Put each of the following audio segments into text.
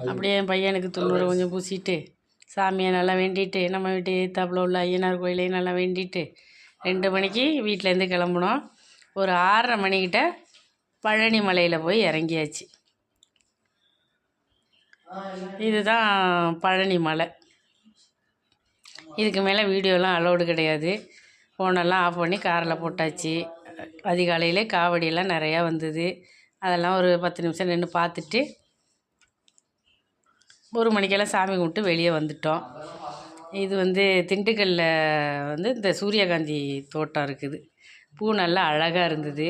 அப்படியே என் பையனுக்கு துண்ணூறு கொஞ்சம் பூசிட்டு சாமியை நல்லா வேண்டிட்டு நம்ம வீட்டு எதிர்த்தாப்புல உள்ள ஐயனார் கோயிலையும் நல்லா வேண்டிட்டு 2 மணிக்கு வீட்டிலேருந்து கிளம்புனோம். ஒரு 6:30 மணிக்கிட்ட பழனி மலையில் போய் இறங்கியாச்சு. இதுதான் பழனி மலை. இதுக்கு மேலே வீடியோலாம் அலோடு கிடையாது. ஃபோனெல்லாம் ஆஃப் பண்ணி காரில் போட்டாச்சு. அதிகாலையிலே காவடியெல்லாம் நிறையா வந்தது. அதெல்லாம் ஒரு 10 நிமிஷம் நின்று பார்த்துட்டு 1 மணிக்கெல்லாம் சாமி கும்பிட்டு வெளியே வந்துட்டோம். இது திண்டுக்கல்லில் இந்த சூரியகாந்தி தோட்டம் இருக்குது. பூ நல்லா அழகாக இருந்தது.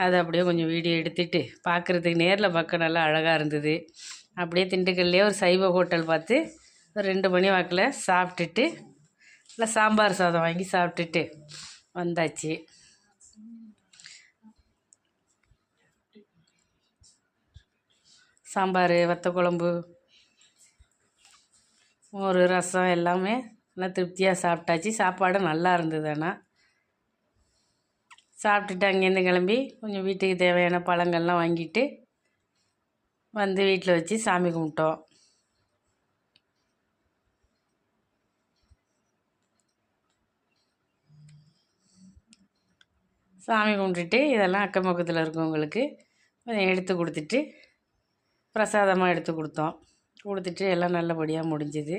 அதை அப்படியே கொஞ்சம் வீடியோ எடுத்துகிட்டு பார்க்குறதுக்கு நேரில் பார்க்க நல்லா அழகாக இருந்தது. அப்படியே திண்டுக்கல்லையே ஒரு சைவ ஹோட்டல் பார்த்து ஒரு 2 மணி வாக்கில் சாப்பிட்டுட்டு இல்லை சாம்பார் சாதம் வாங்கி சாப்பிட்டுட்டு வந்தாச்சு. சாம்பார், வத்த குழம்பு, ஒரு ரசம் எல்லாமே நல்லா திருப்தியாக சாப்பிட்டாச்சு. சாப்பாடு நல்லா இருந்தது. ஆனால் சாப்பிட்டுட்டு அங்கேருந்து கிளம்பி கொஞ்சம் வீட்டுக்கு தேவையான பழங்கள்லாம் வாங்கிட்டு வந்து வீட்டில் வச்சு சாமி கும்பிட்டோம். சாமி கும்பிட்டுட்டு இதெல்லாம் அக்கம் பக்கத்தில் இருக்கவங்களுக்கு கொஞ்சம் எடுத்து கொடுத்துட்டு பிரசாதமாக எடுத்து கொடுத்துட்டு எல்லாம் நல்லபடியாக முடிஞ்சுது.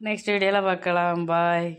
நெக்ஸ்ட் வீடியோவில் பார்க்கலாம். பாய்.